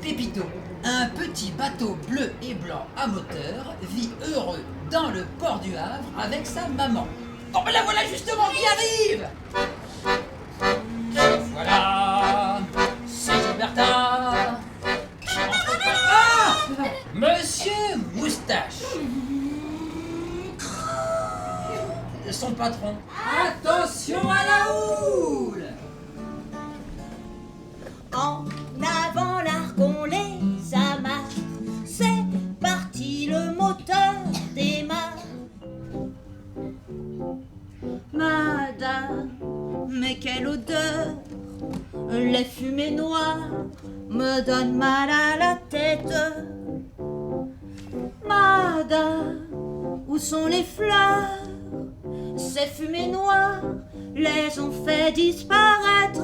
Pépito, un petit bateau bleu et blanc à moteur, vit heureux dans le port du Havre avec sa maman. Oh ben la voilà justement qui arrive. Voilà, c'est Gilberta qui entre... Ah, Monsieur Moustache, son patron. Attention à la houle. En avant largon les amarres, c'est parti, le moteur démarre. Madame, mais quelle odeur! Les fumées noires me donnent mal à la tête. Madame, où sont les fleurs? Ces fumées noires les ont fait disparaître.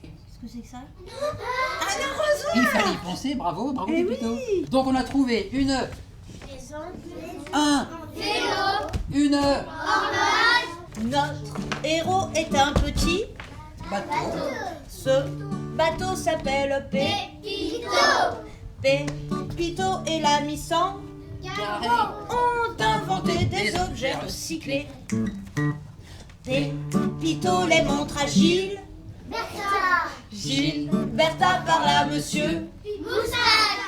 Qu'est-ce que c'est que ça? Il fallait y penser, bravo, bravo Eh Pépito. oui. Donc on a trouvé une Notre héros est un petit bateau. Ce bateau s'appelle Pépito et l'ami sans Carré. ont inventé des objets recyclés. Pépito les montre à Gilles. Gilberta parle à Monsieur Moustache.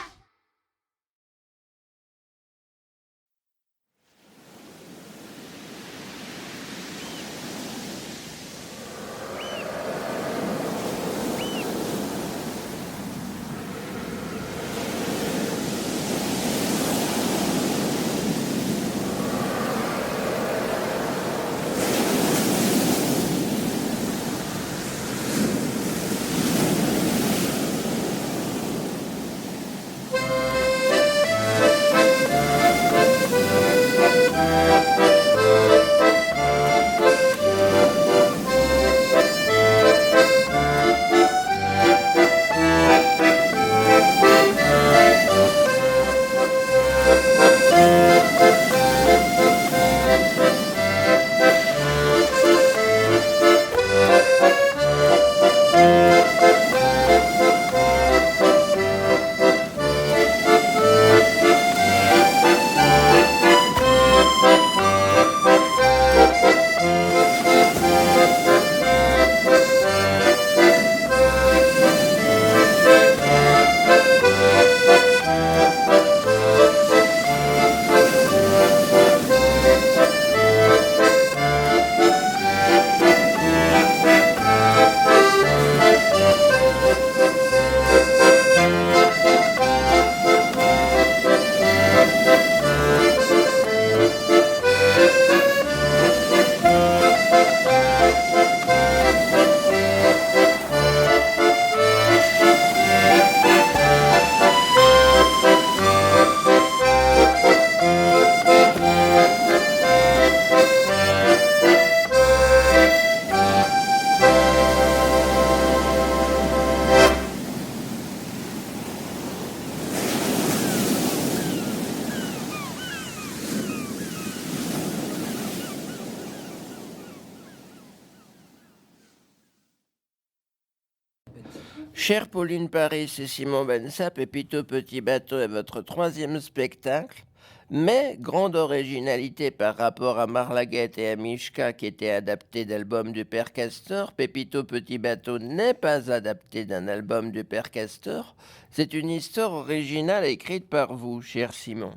Chère Pauline Paris et Simon Bensa, Pépito Petit Bateau est votre troisième spectacle, mais grande originalité par rapport à Marlaguette et à Mishka qui étaient adaptés d'albums du Père Castor. Pépito Petit Bateau n'est pas adapté d'un album du Père Castor. C'est une histoire originale écrite par vous, cher Simon.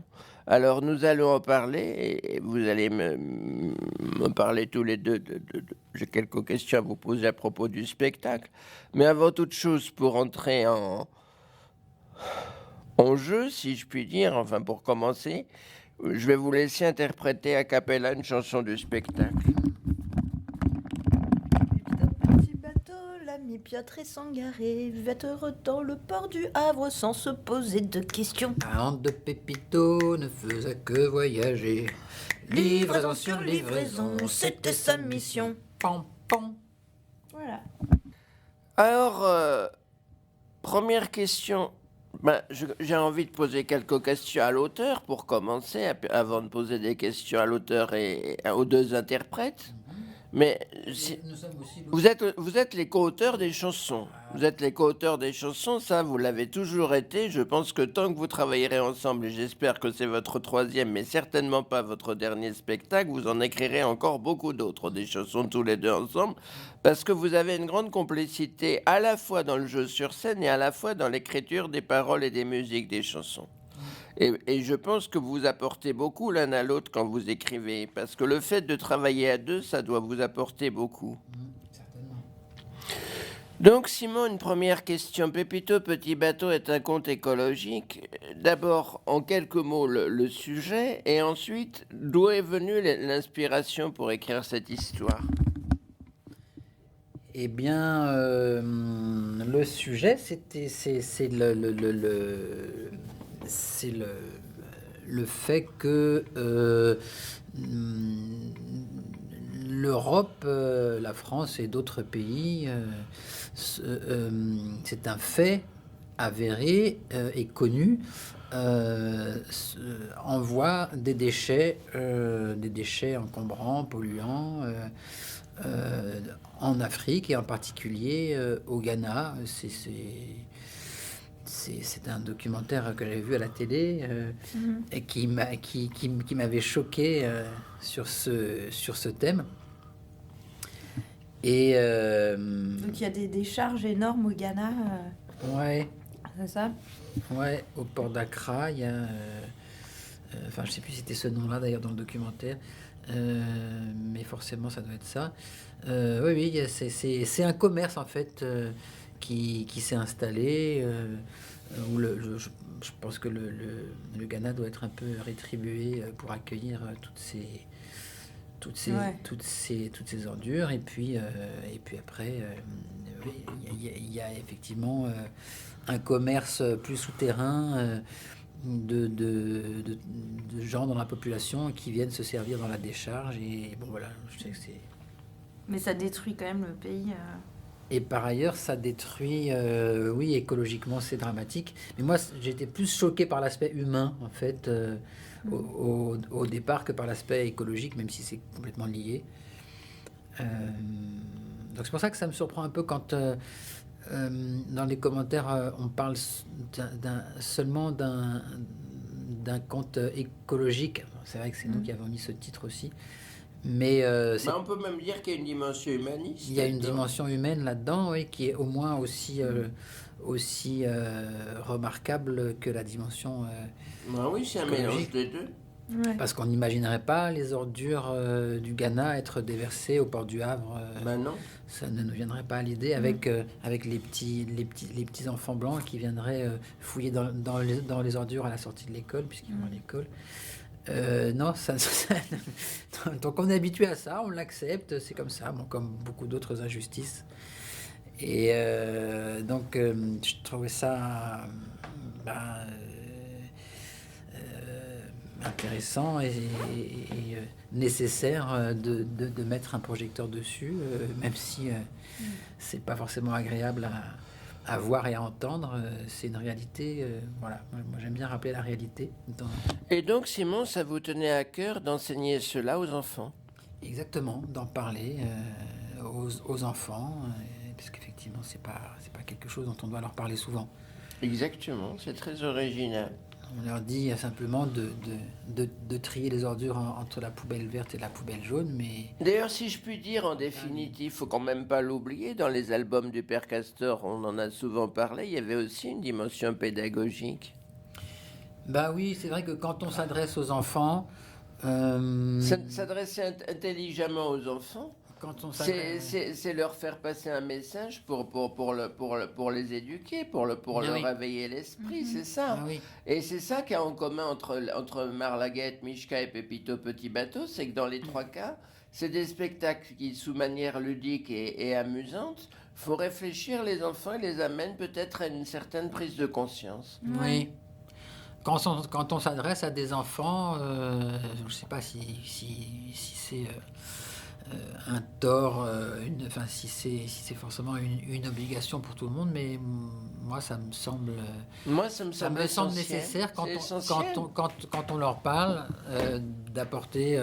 Alors nous allons en parler et vous allez me parler tous les deux. J'ai quelques questions à vous poser à propos du spectacle. Mais avant toute chose, pour entrer en jeu, si je puis dire, enfin pour commencer, je vais vous laisser interpréter a cappella une chanson du spectacle. Petit bateau, l'ami Piotr et Sangaré vivait heureux dans le port du Havre sans se poser de questions. Un de Pépito ne faisait que voyager. Livraison sur livraison, c'était sa mission. Pam, pam. Voilà. Alors, première question. J'ai envie de poser quelques questions à l'auteur pour commencer, avant de poser des questions à l'auteur et aux deux interprètes. Mais Nous sommes aussi vous êtes les co-auteurs des chansons. Vous êtes les co-auteurs des chansons, ça, vous l'avez toujours été. Je pense que tant que vous travaillerez ensemble, et j'espère que c'est votre troisième, mais certainement pas votre dernier spectacle, vous en écrirez encore beaucoup d'autres, des chansons tous les deux ensemble, parce que vous avez une grande complicité à la fois dans le jeu sur scène et à la fois dans l'écriture des paroles et des musiques des chansons. Et je pense que vous apportez beaucoup l'un à l'autre quand vous écrivez, parce que le fait de travailler à deux, ça doit vous apporter beaucoup. certainement. Donc Simon, une première question. Pépito Petit Bateau est un conte écologique. D'abord, en quelques mots, le sujet, et ensuite, d'où est venue l'inspiration pour écrire cette histoire? Eh bien, le sujet, c'est le fait que l'Europe, la France et d'autres pays, c'est un fait avéré et connu, envoie des déchets encombrants, polluants, en Afrique et en particulier au Ghana. C'est un documentaire que j'avais vu à la télé et qui m'avait choqué sur ce thème. Et Donc il y a des décharges énormes au Ghana, ouais, c'est ça? ouais, au port d'Accra, il y a, enfin je sais plus si c'était ce nom-là d'ailleurs dans le documentaire, mais forcément ça doit être ça. Oui, oui, c'est un commerce en fait qui s'est installé. Où je pense que le Ghana doit être un peu rétribué pour accueillir toutes ces ordures. Et puis après, oui, il y a effectivement un commerce plus souterrain de gens dans la population qui viennent se servir dans la décharge. Et bon, voilà, je sais que c'est... Mais ça détruit quand même le pays. Et par ailleurs, ça détruit, oui, écologiquement, c'est dramatique. Mais moi, j'étais plus choqué par l'aspect humain, en fait, au départ, que par l'aspect écologique, même si c'est complètement lié. Donc c'est pour ça que ça me surprend un peu quand, dans les commentaires, on parle seulement d'un conte écologique. C'est vrai que c'est nous qui avons mis ce titre aussi. Mais on peut même dire qu'il y a une dimension humaniste. il y a une dimension humaine là-dedans, oui, qui est au moins aussi remarquable que la dimension Oui, c'est un mélange des deux. Ouais. parce qu'on n'imaginerait pas les ordures du Ghana être déversées au port du Havre. Non. Ça ne nous viendrait pas à l'idée avec les petits enfants blancs qui viendraient fouiller dans les ordures à la sortie de l'école, puisqu'ils vont à l'école. Non, donc on est habitué à ça, on l'accepte, c'est comme ça, bon, comme beaucoup d'autres injustices. Et donc je trouvais ça intéressant et nécessaire de mettre un projecteur dessus, même si c'est pas forcément agréable à voir et à entendre. C'est une réalité, voilà. Moi j'aime bien rappeler la réalité. Et donc, Simon, ça vous tenait à cœur d'enseigner cela aux enfants? Exactement, d'en parler aux enfants, parce qu'effectivement c'est pas quelque chose dont on doit leur parler souvent. Exactement, c'est très original. On leur dit simplement de trier les ordures entre la poubelle verte et la poubelle jaune, mais... D'ailleurs, si je puis dire, en définitive, faut quand même pas l'oublier, dans les albums du Père Castor, on en a souvent parlé, il y avait aussi une dimension pédagogique. Bah oui, c'est vrai que quand on s'adresse aux enfants... S'adresser intelligemment aux enfants, Quand on s'adresse... c'est leur faire passer un message pour les éduquer, pour Ah leur oui. réveiller l'esprit, c'est ça. Ah oui. Et c'est ça qu'il y a en commun entre Marlaguette, Mishka et Pépito Petit Bateau, c'est que dans les trois cas, c'est des spectacles qui, sous manière ludique et amusante, font réfléchir les enfants et les amènent peut-être à une certaine prise de conscience. Oui. Quand on s'adresse à des enfants, je ne sais pas si c'est un tort, enfin si c'est forcément une obligation pour tout le monde, mais moi ça me semble essentiel. nécessaire C'est essentiel. quand on leur parle d'apporter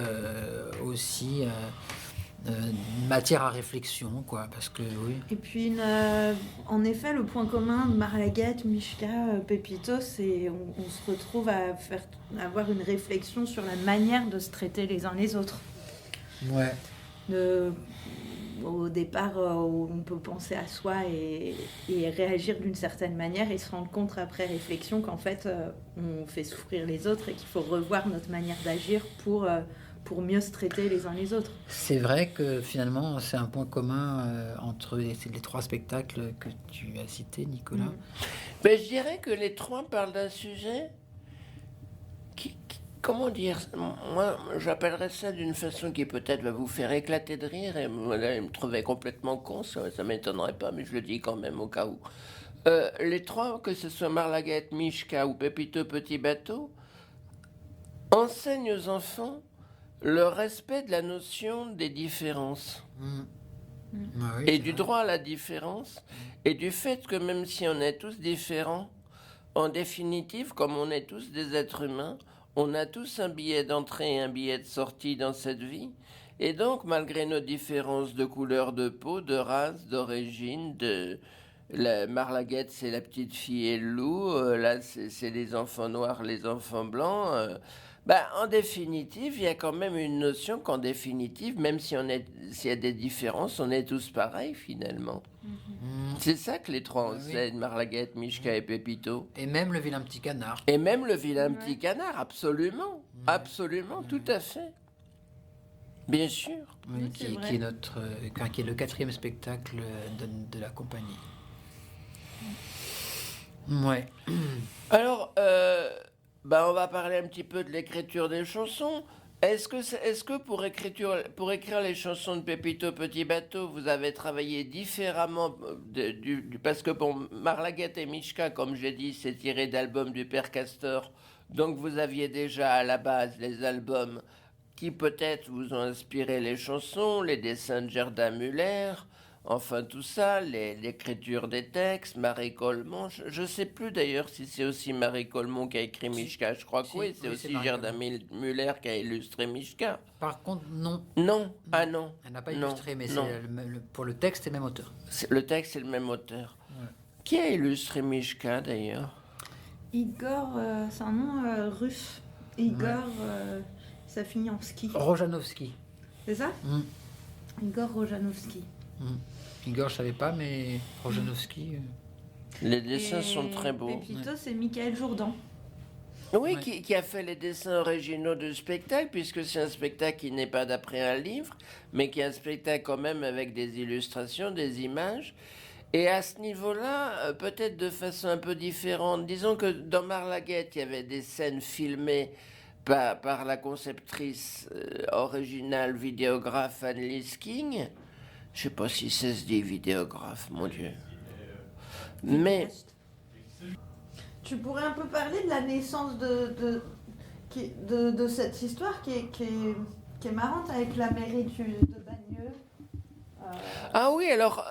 aussi une matière à réflexion, quoi, parce que oui. Et puis, en effet, le point commun de Marlaguette, Mishka, Pépito, c'est on se retrouve à avoir une réflexion sur la manière de se traiter les uns les autres. Ouais. Au départ, on peut penser à soi et réagir d'une certaine manière et se rendre compte après réflexion qu'en fait, on fait souffrir les autres et qu'il faut revoir notre manière d'agir pour mieux se traiter les uns les autres. C'est vrai que finalement, c'est un point commun entre les trois spectacles que tu as cités, Nicolas. Ben, je dirais que les trois parlent d'un sujet comment dire, moi j'appellerais ça d'une façon qui peut-être va vous faire éclater de rire et me trouver complètement con, ça m'étonnerait pas, mais je le dis quand même au cas où. Les trois, que ce soit Marlaguette, Mishka ou Pépito Petit Bateau, enseignent aux enfants le respect de la notion des différences. Ah oui, Et c'est du vrai. droit à la différence, et du fait que même si on est tous différents, en définitive, comme on est tous des êtres humains, on a tous un billet d'entrée et un billet de sortie dans cette vie. Et donc, malgré nos différences de couleur de peau, de race, d'origine, la Marlaguette, c'est la petite fille et le loup, là, c'est les enfants noirs, les enfants blancs. En définitive, il y a quand même une notion qu'en définitive, même s'il y a des différences, on est tous pareils finalement. C'est ça que les trois Oui. enseignent, Marlaguette, Mishka et Pépito. Et même le vilain petit canard. Et même le vilain petit canard, absolument. Absolument, tout à fait. Bien sûr. Oui, Oui, c'est vrai. qui est le 4e spectacle de la compagnie. Ouais. Alors, on va parler un petit peu de l'écriture des chansons. Est-ce que pour écrire les chansons de Pépito Petit Bateau, vous avez travaillé différemment parce que bon, Marlaguette et Mishka, comme j'ai dit, c'est tiré d'albums du Père Castor. Donc vous aviez déjà à la base les albums qui peut-être vous ont inspiré les chansons, les dessins de Gerda Muller, enfin tout ça, l'écriture des textes, Marie Coleman. Je ne sais plus d'ailleurs si c'est aussi Marie Coleman qui a écrit Mishka. Je crois que Si, oui, c'est oui, aussi c'est Marie Gerda Muller qui a illustré Mishka. Par contre, non. Non, ah non. Elle n'a pas Non, illustré, mais non. pour le texte, c'est le même auteur. Le texte, c'est le même auteur. Ouais. Qui a illustré Mishka d'ailleurs? Igor, c'est un nom russe. Igor, ça finit en ski. Rojanovski. C'est ça Mm. Igor Rojanovski. Igor, je savais pas, mais Rojanovski. Les dessins Et sont très beaux. Pépito, c'est Michael Jourdan. Oui, Ouais. qui a fait les dessins originaux du spectacle, puisque c'est un spectacle qui n'est pas d'après un livre, mais qui est un spectacle quand même avec des illustrations, des images. Et à ce niveau-là, peut-être de façon un peu différente, disons que dans Marlaguette, il y avait des scènes filmées par la conceptrice originale vidéographe Annelise King. Je sais pas si ça se dit vidéographe, mon Dieu. Mais Tu pourrais un peu parler de la naissance de cette histoire qui est marrante avec la mairie de Bagneux. ah oui, alors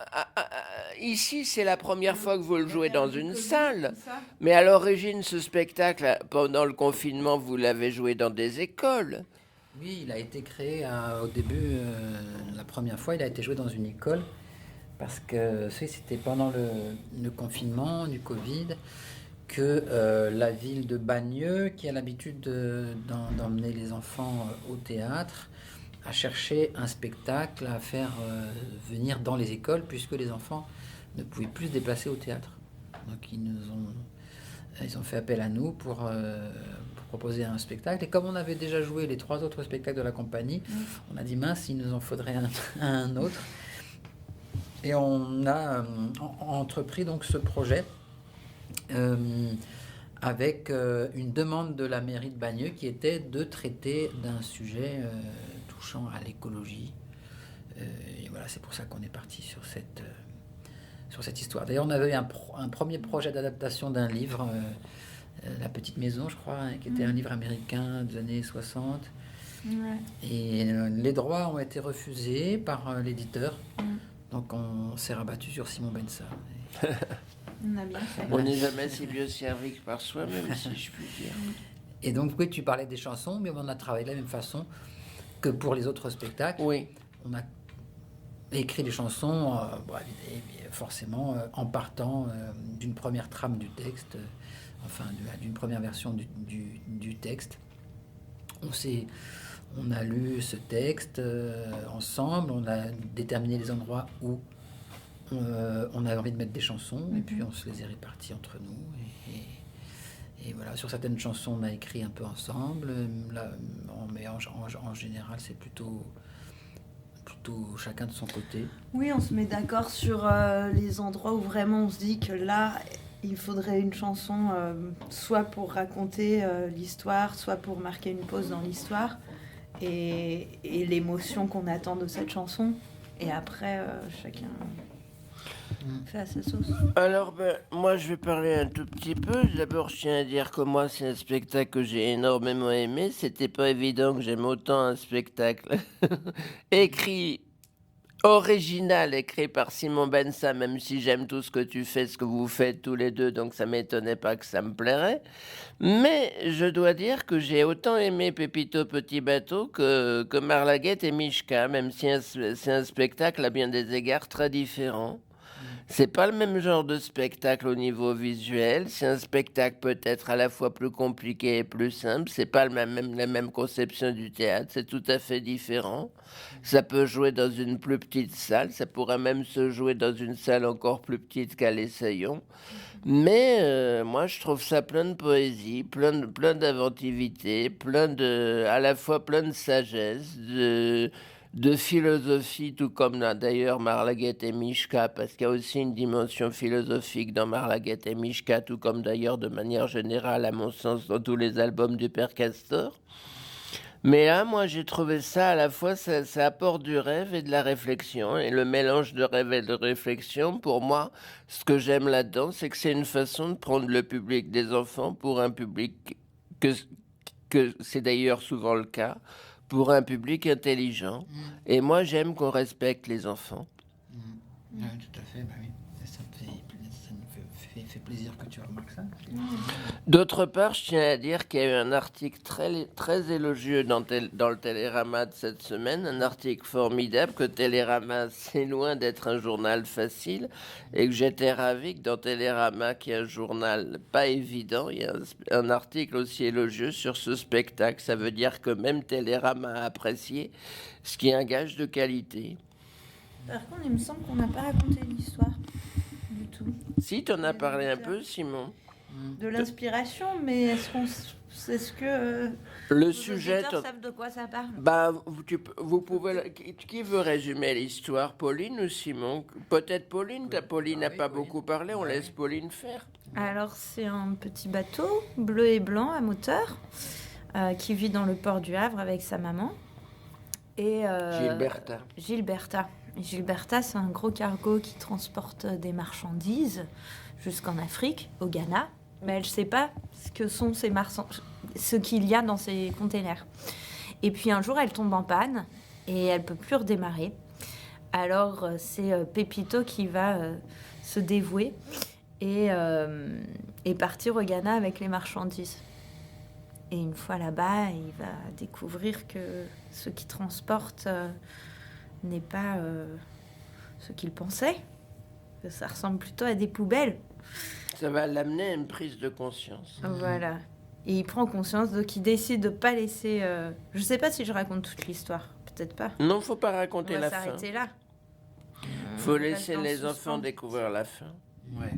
ici c'est la première fois que vous le jouez dans une salle. Mais à l'origine, ce spectacle, pendant le confinement, vous l'avez joué dans des écoles. Oui, il a été créé au début, la première fois, il a été joué dans une école parce que c'était pendant le confinement du Covid que la ville de Bagneux, qui a l'habitude d'emmener les enfants au théâtre, a cherché un spectacle à faire venir dans les écoles puisque les enfants ne pouvaient plus se déplacer au théâtre. Donc ils ont fait appel à nous pour proposer un spectacle. Et comme on avait déjà joué les 3 autres spectacles de la compagnie, on a dit mince, il nous en faudrait un autre. Et on a entrepris donc ce projet avec une demande de la mairie de Bagneux qui était de traiter d'un sujet touchant à l'écologie. Et voilà, c'est pour ça qu'on est parti sur cette histoire. D'ailleurs, on avait eu un premier projet d'adaptation d'un livre, La Petite Maison, je crois, qui était un livre américain des années 60. Ouais. Et les droits ont été refusés par l'éditeur. Donc on s'est rabattu sur Simon Benssa. On a bien fait. On n'est jamais si bien servi que par soi-même, si je puis dire. Et donc, oui, tu parlais des chansons, mais on a travaillé de la même façon que pour les autres spectacles. Oui. On a écrit les chansons, forcément en partant d'une première trame du texte, d'une première version du texte. On a lu ce texte ensemble, on a déterminé les endroits où on avait envie de mettre des chansons, et puis on se les est répartis entre nous. Et voilà, sur certaines chansons, on a écrit un peu ensemble, mais en général, c'est plutôt chacun de son côté. Oui, on se met d'accord sur les endroits où vraiment on se dit que là, il faudrait une chanson soit pour raconter l'histoire, soit pour marquer une pause dans l'histoire et l'émotion qu'on attend de cette chanson. Et après, chacun fait à sa sauce. Alors, moi, je vais parler un tout petit peu. D'abord, je tiens à dire que moi, c'est un spectacle que j'ai énormément aimé. C'était pas évident que j'aime autant un spectacle original, écrit par Simon Benssa, même si j'aime tout ce que tu fais, ce que vous faites tous les deux, donc ça m'étonnait pas que ça me plairait. Mais je dois dire que j'ai autant aimé Pépito Petit Bateau que Marlaguette et Mishka, même si c'est un spectacle à bien des égards très différent. C'est pas le même genre de spectacle au niveau visuel. C'est un spectacle peut-être à la fois plus compliqué et plus simple. C'est pas la même conception du théâtre. C'est tout à fait différent. Ça peut jouer dans une plus petite salle. Ça pourrait même se jouer dans une salle encore plus petite qu'à l'Essaillon. Mais moi, je trouve ça plein de poésie, plein d'inventivité, à la fois plein de sagesse, de philosophie, tout comme d'ailleurs Marlaguette et Mishka, parce qu'il y a aussi une dimension philosophique dans Marlaguette et Mishka, tout comme d'ailleurs de manière générale, à mon sens, dans tous les albums du Père Castor. Mais là, moi, j'ai trouvé ça à la fois, ça apporte du rêve et de la réflexion. Et le mélange de rêve et de réflexion, pour moi, ce que j'aime là-dedans, c'est que c'est une façon de prendre le public des enfants pour un public que c'est d'ailleurs souvent le cas, pour un public intelligent. Et moi, j'aime qu'on respecte les enfants. Oui, tout à fait, bah oui. Ça me fait plaisir que tu remarques ça. D'autre part, je tiens à dire qu'il y a eu un article très élogieux dans le Télérama de cette semaine, un article formidable, que Télérama, c'est loin d'être un journal facile, et que j'étais ravi que dans Télérama, qui est un journal pas évident, il y a un article aussi élogieux sur ce spectacle. Ça veut dire que même Télérama a apprécié, ce qui est un gage de qualité. Par contre, il me semble qu'on n'a pas raconté l'histoire du tout. Si, tu en as parlé un peu, Simon. De l'inspiration, mais est-ce que Le les sujet... auditeurs savent de quoi ça parle? Bah, vous pouvez... Qui veut résumer l'histoire, Pauline ou Simon? Peut-être Pauline. Pauline n'a pas beaucoup parlé, on laisse Pauline faire. Alors, c'est un petit bateau bleu et blanc à moteur qui vit dans le port du Havre avec sa maman. Et Gilberta. Gilberta, c'est un gros cargo qui transporte des marchandises jusqu'en Afrique, au Ghana. Mais elle ne sait pas ce qu'il y a dans ces containers. Et puis un jour, elle tombe en panne et elle ne peut plus redémarrer. Alors, c'est Pépito qui va se dévouer et partir au Ghana avec les marchandises. Et une fois là-bas, il va découvrir que ce qu'il transporte n'est pas ce qu'il pensait. Que ça ressemble plutôt à des poubelles. Ça va l'amener à une prise de conscience. Voilà. Et il prend conscience, donc il décide de ne pas laisser... Je ne sais pas si je raconte toute l'histoire. Peut-être pas. Non, faut pas raconter la fin. On va s'arrêter là. Faut laisser les enfants découvrir la fin. Ouais.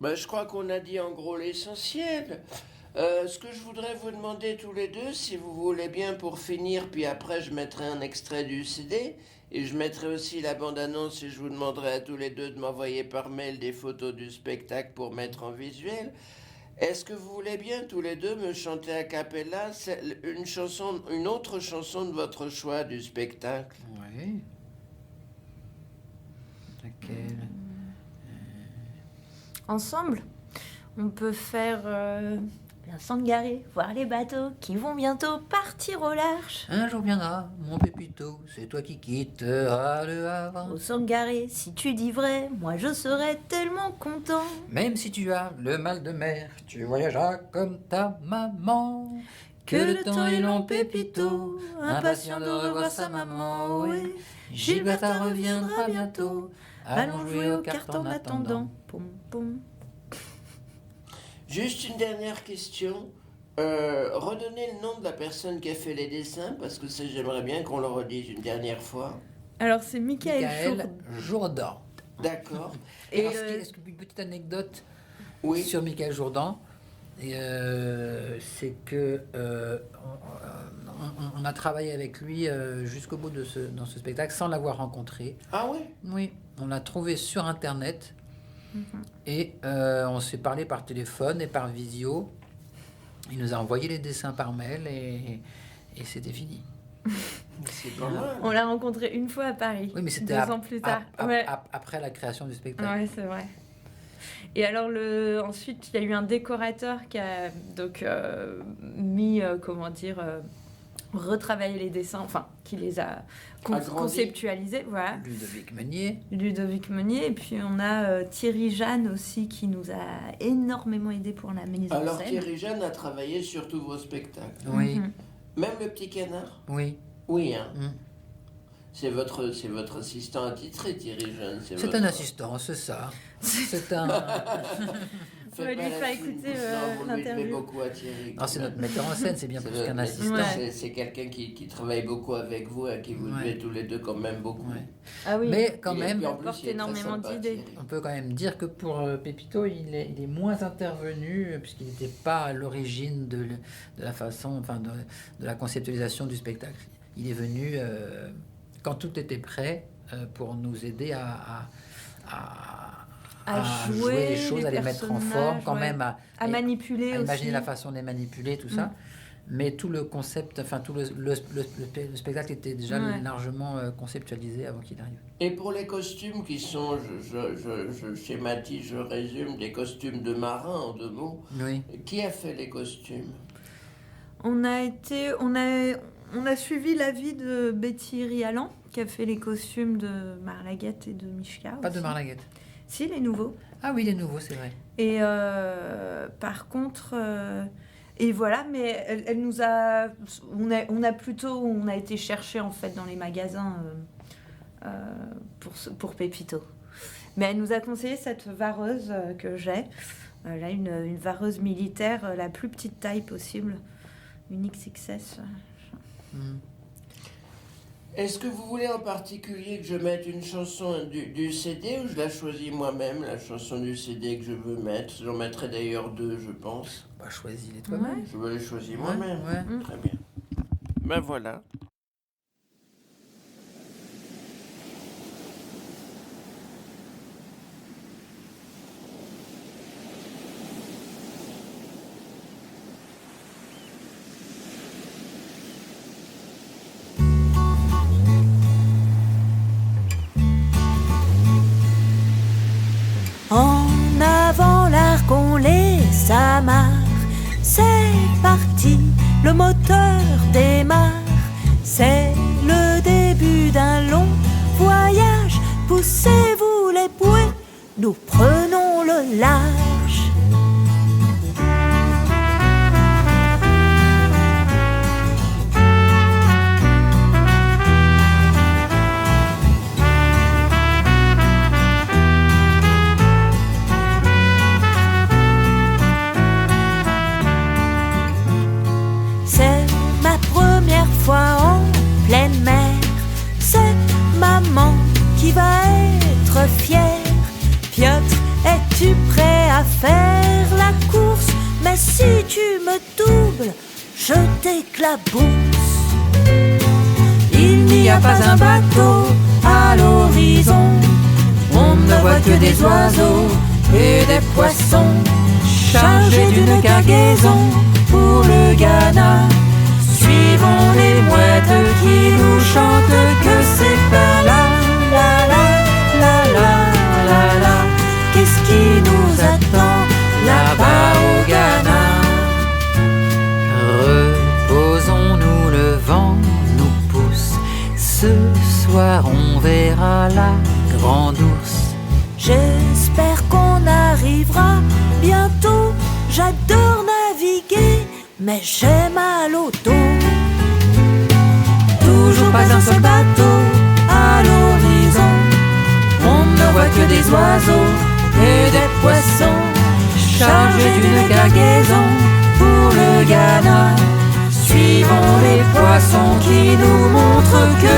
Je crois qu'on a dit en gros l'essentiel. Ce que je voudrais vous demander tous les deux, si vous voulez bien, pour finir, puis après je mettrai un extrait du CD, et je mettrai aussi la bande-annonce et je vous demanderai à tous les deux de m'envoyer par mail des photos du spectacle pour mettre en visuel. Est-ce que vous voulez bien tous les deux me chanter a cappella une autre chanson de votre choix du spectacle? Oui. Laquelle? Ensemble, on peut faire la Sangaré, voir les bateaux qui vont bientôt partir au large. Un jour viendra, mon Pépito, c'est toi qui quitteras le Havre. Au Sangaré, si tu dis vrai, moi je serais tellement content. Même si tu as le mal de mer, tu voyageras comme ta maman. Que le temps est long, Pépito, impatient de revoir sa maman. Oui, Gilberta reviendra bientôt. Allons jouer aux cartes en attendant. Pom, pom. Juste une dernière question. Redonnez le nom de la personne qui a fait les dessins, parce que ça, j'aimerais bien qu'on le redise une dernière fois. Alors, c'est Michael Jourdan. D'accord. Et Est-ce qu'une petite anecdote Oui. sur Michael Jourdan, c'est que on a travaillé avec lui jusqu'au bout dans ce spectacle sans l'avoir rencontré. Ah oui. Oui, on l'a trouvé sur Internet et on s'est parlé par téléphone et par visio. Il nous a envoyé les dessins par mail et c'était fini. C'est pas mal. On l'a rencontré une fois à Paris. Oui, mais c'était 2 ans plus tard. Ouais. après la création du spectacle. Ouais, c'est vrai. Et alors, ensuite, il y a eu un décorateur qui a donc mis, retravaillé les dessins, enfin, qui les a conceptualisés. Voilà. Ludovic Meunier. Et puis, on a Thierry Jeanne aussi, qui nous a énormément aidé pour la mise en scène. Alors, Thierry Jeanne a travaillé sur tous vos spectacles. Oui. Même Le Petit Canard. Oui. Oui, hein. C'est votre assistant attitré, Thierry Jeanne. C'est un assistant, c'est ça. C'est un... On va lui faire écouter l'interview. Beaucoup à Thierry. Non, c'est notre metteur en scène, c'est bien plus qu'un assistant. Ouais. C'est quelqu'un qui travaille beaucoup avec vous, à qui vous devez tous les deux quand même beaucoup. Ouais. Ah oui. Mais quand même, il apporte énormément d'idées. On peut quand même dire que pour Pépito, il est moins intervenu, puisqu'il n'était pas à l'origine de la façon, enfin de la conceptualisation du spectacle. Il est venu quand tout était prêt pour nous aider à jouer les choses, à les mettre en forme, quand même à manipuler à imaginer aussi. la façon de les manipuler, tout ça. Mais tout le concept, enfin tout le spectacle était déjà largement conceptualisé avant qu'il arrive. Et pour les costumes qui sont, je schématise, je résume, des costumes de marins en 2 mots. Oui. Qui a fait les costumes? On a suivi l'avis de Betty Rialan, qui a fait les costumes de Marlaguette et de Mishka. Pas de Marlaguette. Si, les nouveaux. Ah oui, les nouveaux, c'est vrai. Et par contre, et voilà, mais elle nous a, on a été chercher en fait dans les magasins pour Pépito. Mais elle nous a conseillé cette vareuse que j'ai, là une vareuse militaire, la plus petite taille possible, une XXS. Est-ce que vous voulez en particulier que je mette une chanson du CD ou je la choisis moi-même, la chanson du CD que je veux mettre? J'en mettrai d'ailleurs 2, je pense. Bah, choisis-les toi-même. Je veux les choisir moi-même. Ouais. Très bien. Ben voilà. En avant l'Argon, les amarres, c'est parti, le moteur démarre. C'est le début d'un long voyage, poussez-vous les bouées, nous prenons le large. Fois en pleine mer, c'est maman qui va être fière. Piotr, es-tu prêt à faire la course? Mais si tu me doubles, je t'éclabousse. Il n'y a pas un bateau à l'horizon, on ne voit que des oiseaux et des poissons chargés d'une cargaison pour le Ghana. Suivons les mouettes qui nous chantent que c'est par là, la la la la la la. Qu'est-ce qui nous attend là-bas au Ghana? Reposons-nous, le vent nous pousse. Ce soir on verra la grande ours. J'espère qu'on arrivera bientôt. J'adore naviguer mais j'ai mal au dos. Toujours pas un seul bateau à l'horizon. On ne voit que des oiseaux et des poissons chargés d'une cargaison pour le Ghana. Suivons les poissons qui nous montrent que